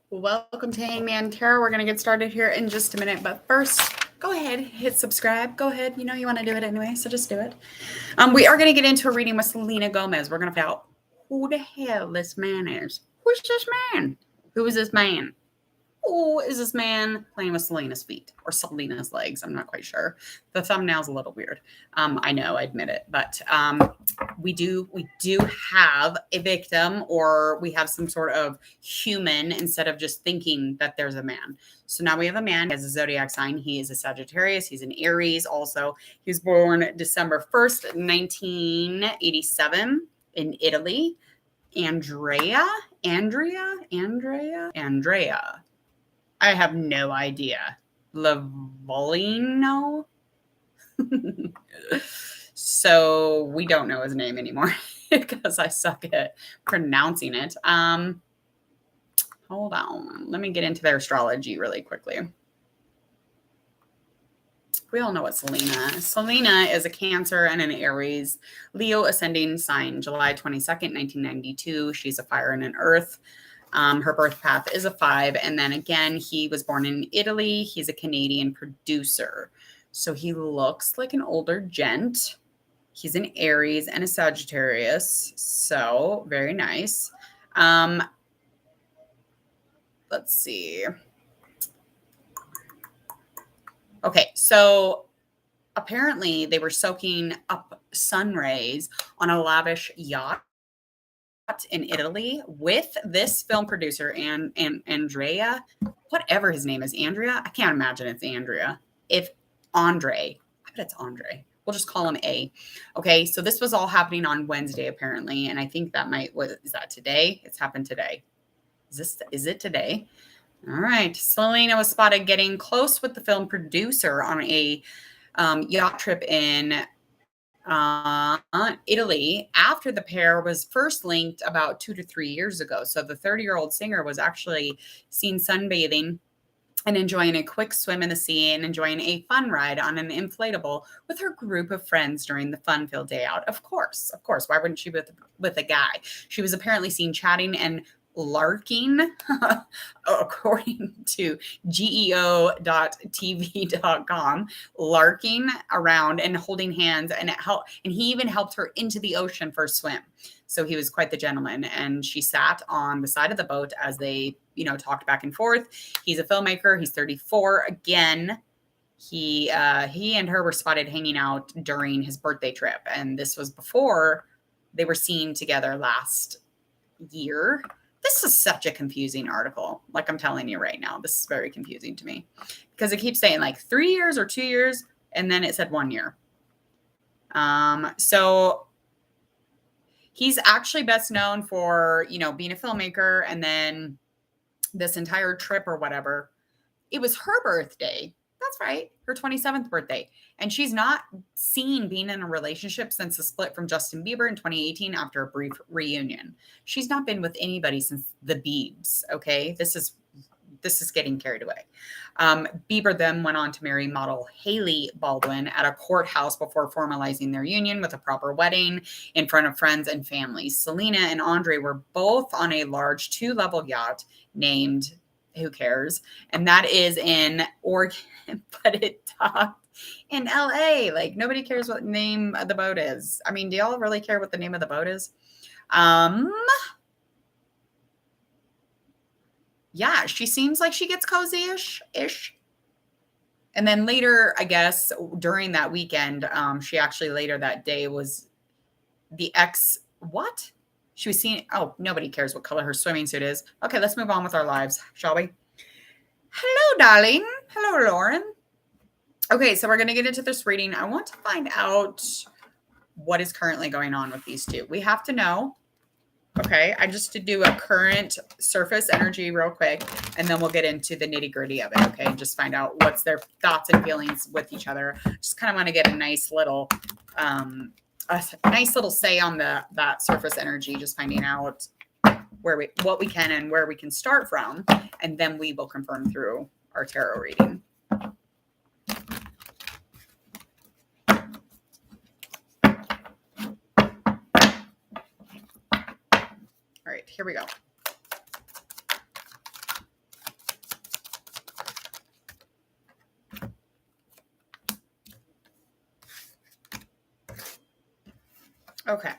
Welcome to Hangman Tarot. We're going to get started here in just a minute, but first, go ahead, hit subscribe. Go ahead. You know you want to do it anyway, so just do it. We are going to get into a reading with Selena Gomez. We're going to find out who the hell this man is. Who's this man? Who is this man? Who is this man playing with Selena's feet or Selena's legs? I'm not quite sure. The thumbnail's a little weird. I know, I admit it, but we do have a victim, or we have some sort of human instead of just thinking that there's a man. So now we have a man. He has a zodiac sign. He is a Sagittarius. He's an Aries also. He was born December 1st, 1987 in Italy. Andrea. I have no idea. Lavolino? So we don't know his name anymore because I suck at pronouncing it. Hold on. Let me get into their astrology really quickly. We all know what Selena is. Selena is a Cancer and an Aries. Leo ascending sign, July 22nd, 1992. She's a fire and an earth. Her birth path is a 5. And then again, he was born in Italy. He's a Canadian producer. So he looks like an older gent. He's an Aries and a Sagittarius. So very nice. Let's see. Okay, so apparently they were soaking up sun rays on a lavish yacht in Italy with this film producer and Andrea, whatever his name is. Andrea, I can't imagine it's Andrea. If Andre, I bet it's Andre. We'll just call him A. Okay, so this was all happening on Wednesday apparently, and I think that is that today? It's happened today. Is it today? All right. Selena was spotted getting close with the film producer on a yacht trip in Italy after the pair was first linked about 2 to 3 years ago. So the 30-year-old singer was actually seen sunbathing and enjoying a quick swim in the sea and enjoying a fun ride on an inflatable with her group of friends during the fun-filled day out. Of course. Why wouldn't she be with a guy? She was apparently seen chatting and larking, according to geo.tv.com, larking around and holding hands, and he even helped her into the ocean for a swim. So he was quite the gentleman, and she sat on the side of the boat as they, talked back and forth. He's a filmmaker. He's 34. Again, he and her were spotted hanging out during his birthday trip, and this was before they were seen together last year. This is such a confusing article. Like I'm telling you right now, this is very confusing to me because it keeps saying like 3 years or 2 years, and then it said 1 year. So he's actually best known for, being a filmmaker, and then this entire trip or whatever. It was her birthday. That's right. Her 27th birthday. And she's not seen being in a relationship since the split from Justin Bieber in 2018 after a brief reunion. She's not been with anybody since the Biebs. Okay. This is getting carried away. Bieber then went on to marry model Hailey Baldwin at a courthouse before formalizing their union with a proper wedding in front of friends and family. Selena and Andre were both on a large 2-level yacht named, who cares? And that is in Oregon, but it docked in LA. Like, nobody cares what name of the boat is. I mean, do y'all really care what the name of the boat is? Yeah, she seems like she gets cozy-ish. And then later, I guess, during that weekend, she actually later that day was the what? She was seen. Oh, nobody cares what color her swimming suit is. Okay, let's move on with our lives, shall we? Hello, darling. Hello, Lauren. Okay, so we're going to get into this reading. I want to find out what is currently going on with these two. We have to know. Okay, I just to do a current surface energy real quick, and then we'll get into the nitty-gritty of it, okay? And just find out what's their thoughts and feelings with each other. Just kind of want to get a nice little say on that surface energy, just finding out what we can and where we can start from, and then we will confirm through our tarot reading. All right, here we go. Okay.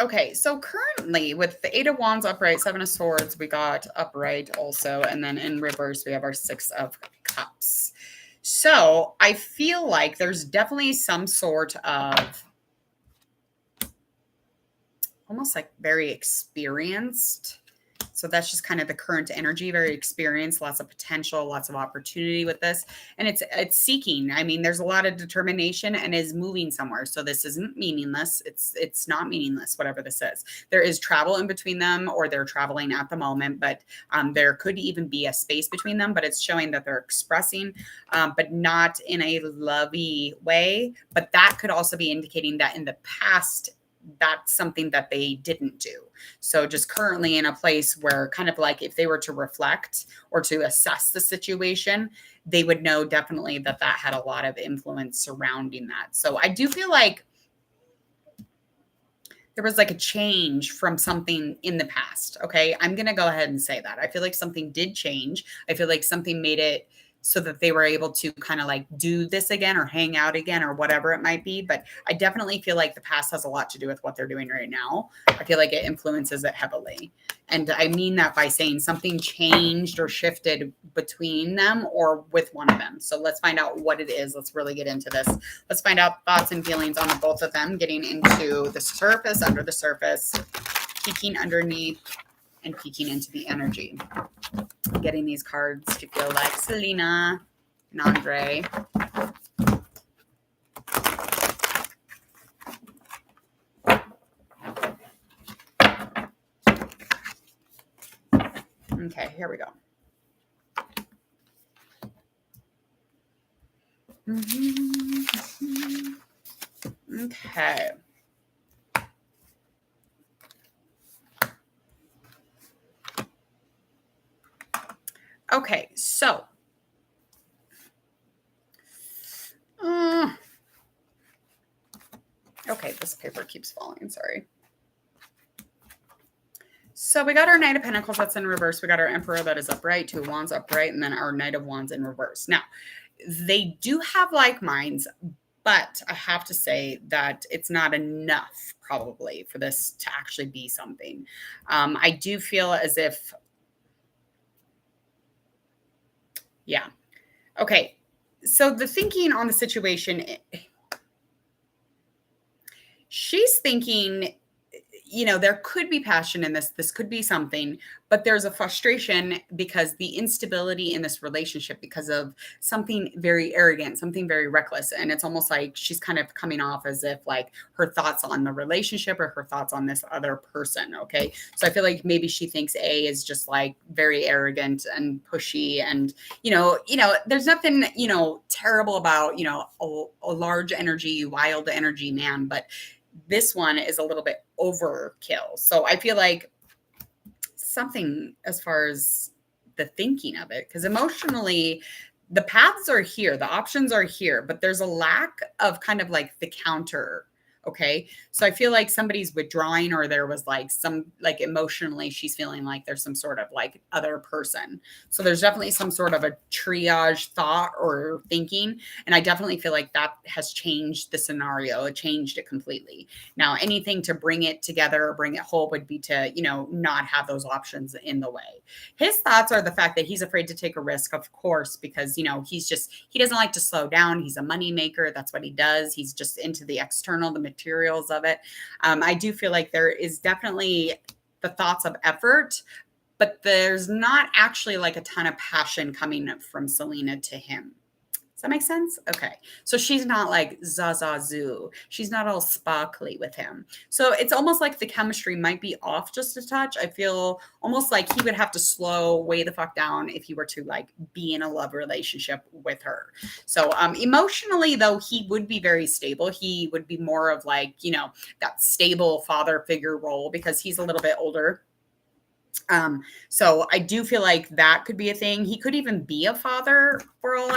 Okay, so currently with the Eight of Wands upright, Seven of Swords, we got upright also, and then in reverse, we have our Six of Cups. So I feel like there's definitely some sort of almost like very experienced. So that's just kind of the current energy, very experienced, lots of potential, lots of opportunity with this. And it's seeking. I mean, there's a lot of determination and is moving somewhere. So this isn't meaningless. It's not meaningless, whatever this is. There is travel in between them, or they're traveling at the moment, but there could even be a space between them, but it's showing that they're expressing, but not in a lovey way. But that could also be indicating that in the past, that's something that they didn't do. So just currently in a place where kind of like if they were to reflect or to assess the situation, they would know definitely that that had a lot of influence surrounding that. So I do feel like there was like a change from something in the past. Okay. I'm going to go ahead and say that. I feel like something did change. I feel like something made it so that they were able to kind of like do this again or hang out again or whatever it might be. But I definitely feel like the past has a lot to do with what they're doing right now. I feel like it influences it heavily. And I mean that by saying something changed or shifted between them or with one of them. So let's find out what it is. Let's really get into this. Let's find out thoughts and feelings on both of them, getting into the surface, under the surface, peeking underneath, and peeking into the energy. Getting these cards to feel like Selena and Andre. Okay, here we go. Okay. Okay, so okay, this paper keeps falling, sorry. So we got our Knight of Pentacles that's in reverse. We got our Emperor that is upright, Two of Wands upright, and then our Knight of Wands in reverse. Now, they do have like minds, but I have to say that it's not enough probably for this to actually be something. I do feel as if, yeah. Okay. So the thinking on the situation, she's thinking, you know, there could be passion in this. This could be something, but there's a frustration because the instability in this relationship because of something very arrogant, something very reckless. And it's almost like she's kind of coming off as if like her thoughts on the relationship or her thoughts on this other person. Okay. So I feel like maybe she thinks A is just like very arrogant and pushy and, there's nothing, terrible about, a large energy, wild energy man, but this one is a little bit overkill. So I feel like something as far as the thinking of it, because emotionally, the paths are here, the options are here, but there's a lack of kind of like the counter. Okay. So I feel like somebody's withdrawing or there was like some, like emotionally, she's feeling like there's some sort of like other person. So there's definitely some sort of a triage thought or thinking. And I definitely feel like that has changed the scenario. It changed it completely. Now, anything to bring it together or bring it whole would be to, not have those options in the way. His thoughts are the fact that he's afraid to take a risk, of course, because, he doesn't like to slow down. He's a money maker. That's what he does. He's just into the external, the materials of it. I do feel like there is definitely the thoughts of effort, but there's not actually like a ton of passion coming from Selena to him. Does that make sense? Okay. So she's not like Zazazoo. She's not all sparkly with him. So it's almost like the chemistry might be off just a touch. I feel almost like he would have to slow way the fuck down if he were to like be in a love relationship with her. So emotionally though, he would be very stable. He would be more of like, that stable father figure role because he's a little bit older. So I do feel like that could be a thing. He could even be a father for all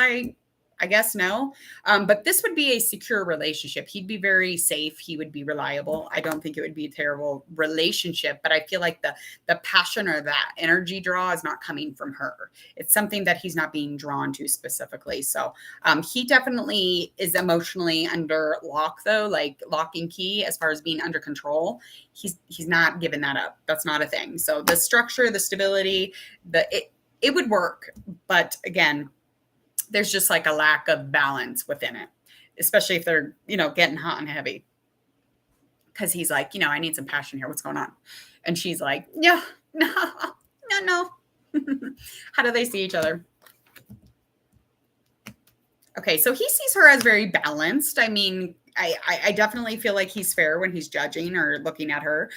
I I guess no. But this would be a secure relationship. He'd be very safe. He would be reliable. I don't think it would be a terrible relationship, but I feel like the passion or that energy draw is not coming from her. It's something that he's not being drawn to specifically. So he definitely is emotionally under lock, though, like lock and key as far as being under control. He's not giving that up. That's not a thing. So the structure, the stability, it would work. But again, there's just like a lack of balance within it, especially if they're, getting hot and heavy. Cause he's like, I need some passion here. What's going on? And she's like, yeah, no, no, no. How do they see each other? Okay. So he sees her as very balanced. I mean, I definitely feel like he's fair when he's judging or looking at her.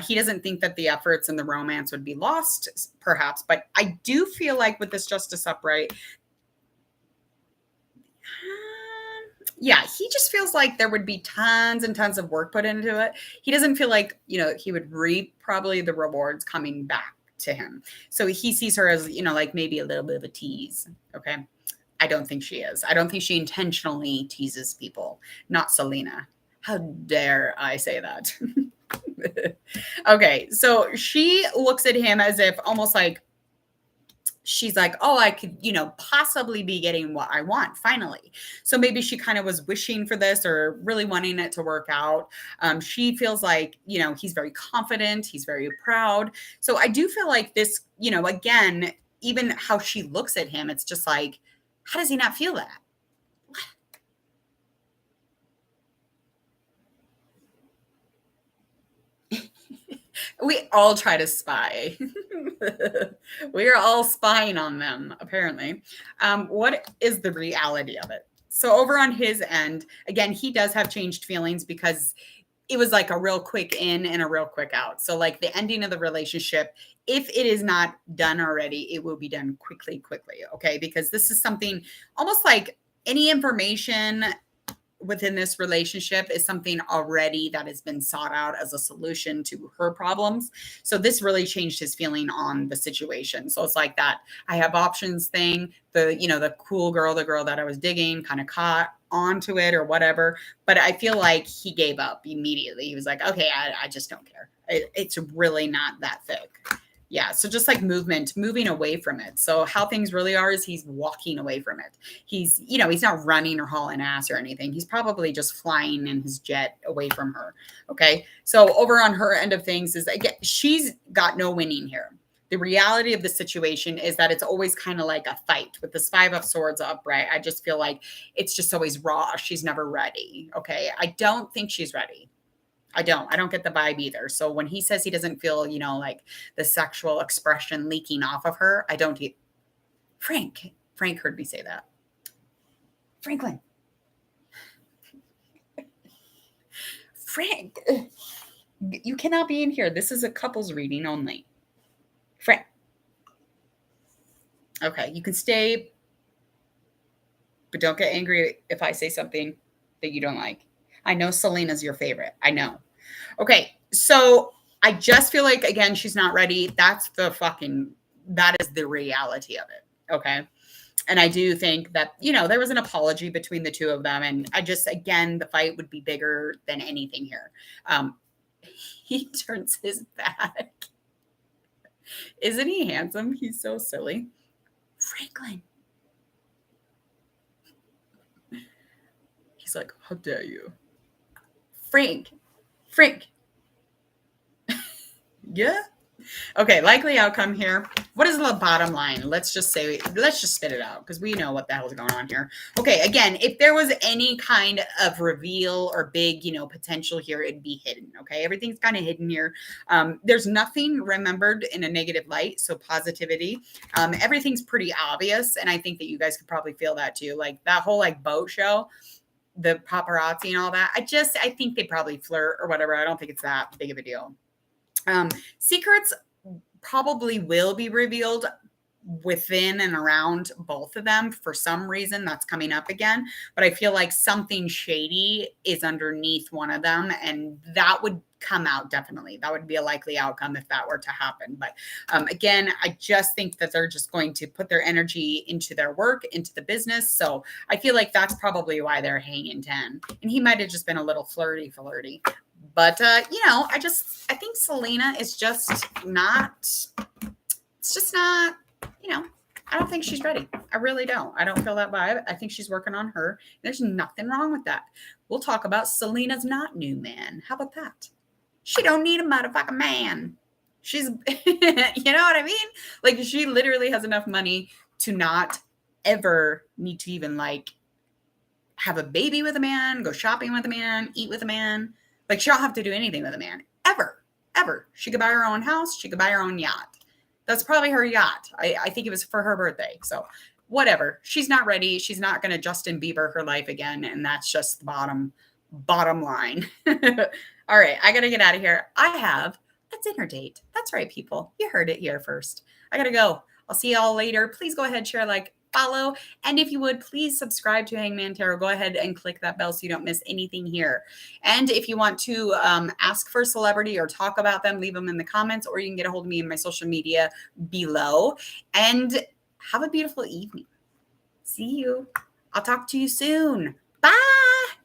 He doesn't think that the efforts and the romance would be lost, perhaps. But I do feel like with this Justice upright, yeah, he just feels like there would be tons and tons of work put into it. He doesn't feel like, he would reap probably the rewards coming back to him. So he sees her as, like maybe a little bit of a tease. Okay. I don't think she is. I don't think she intentionally teases people. Not Selena. How dare I say that? Okay. So she looks at him as if almost like, she's like, oh, I could, possibly be getting what I want finally. So maybe she kind of was wishing for this or really wanting it to work out. She feels like, he's very confident. He's very proud. So I do feel like this, again, even how she looks at him, it's just like, how does he not feel that? We all try to spy. We are all spying on them, apparently. What is the reality of it? So over on his end, again, he does have changed feelings because it was like a real quick in and a real quick out. So like the ending of the relationship, if it is not done already, it will be done quickly. Okay. Because this is something almost like any information within this relationship is something already that has been sought out as a solution to her problems. So this really changed his feeling on the situation. So it's like that I have options thing, the cool girl, the girl that I was digging kind of caught onto it or whatever. But I feel like he gave up immediately. He was like, okay, I just don't care. It's really not that thick. Yeah. So just like moving away from it. So how things really are is he's walking away from it. He's not running or hauling ass or anything. He's probably just flying in his jet away from her. Okay. So over on her end of things is again, she's got no winning here. The reality of the situation is that it's always kind of like a fight with this 5 of swords upright. I just feel like it's just always raw. She's never ready. Okay. I don't think she's ready. I don't get the vibe either. So when he says he doesn't feel, like the sexual expression leaking off of her, I don't. Frank heard me say that. Franklin. Frank, you cannot be in here. This is a couples reading only. Frank. Okay, you can stay, but don't get angry if I say something that you don't like. I know Selena's your favorite. I know. Okay, so I just feel like, again, she's not ready. That is the reality of it. Okay. And I do think that, there was an apology between the two of them. And I just, again, the fight would be bigger than anything here. He turns his back. Isn't he handsome? He's so silly. Franklin. He's like, how dare you? Frank. Yeah. Okay. Likely outcome here. What is the bottom line? Let's just spit it out because we know what the hell is going on here. Okay. Again, if there was any kind of reveal or big, potential here, it'd be hidden. Okay. Everything's kind of hidden here. There's nothing remembered in a negative light. So positivity, everything's pretty obvious. And I think that you guys could probably feel that too. Like that whole boat show, the paparazzi and all that. I think they probably flirt or whatever. I don't think it's that big of a deal. Secrets probably will be revealed. within and around both of them. For some reason, that's coming up again. But I feel like something shady is underneath one of them, and that would come out definitely. That would be a likely outcome if that were to happen. But again, I just think that they're just going to put their energy into their work, into the business. So I feel like that's probably why they're hanging 10. And he might have just been a little flirty. But, I think Selena is just not, it's just not, I don't think she's ready. I really don't. I don't feel that vibe. I think she's working on her. There's nothing wrong with that. We'll talk about Selena's not new man. How about that? She don't need a motherfucking man. She's, you know what I mean? Like, she literally has enough money to not ever need to even have a baby with a man, go shopping with a man, eat with a man. Like, she don't have to do anything with a man ever. She could buy her own house. She could buy her own yacht. That's probably her yacht. I think it was for her birthday. So whatever. She's not ready. She's not going to Justin Bieber her life again. And that's just the bottom line. All right. I got to get out of here. I have a dinner date. That's right, people. You heard it here first. I got to go. I'll see y'all later. Please go ahead, share, follow. And if you would, please subscribe to Hangman Tarot. Go ahead and click that bell so you don't miss anything here. And if you want to ask for a celebrity or talk about them, leave them in the comments, or you can get a hold of me in my social media below. And have a beautiful evening. See you. I'll talk to you soon. Bye.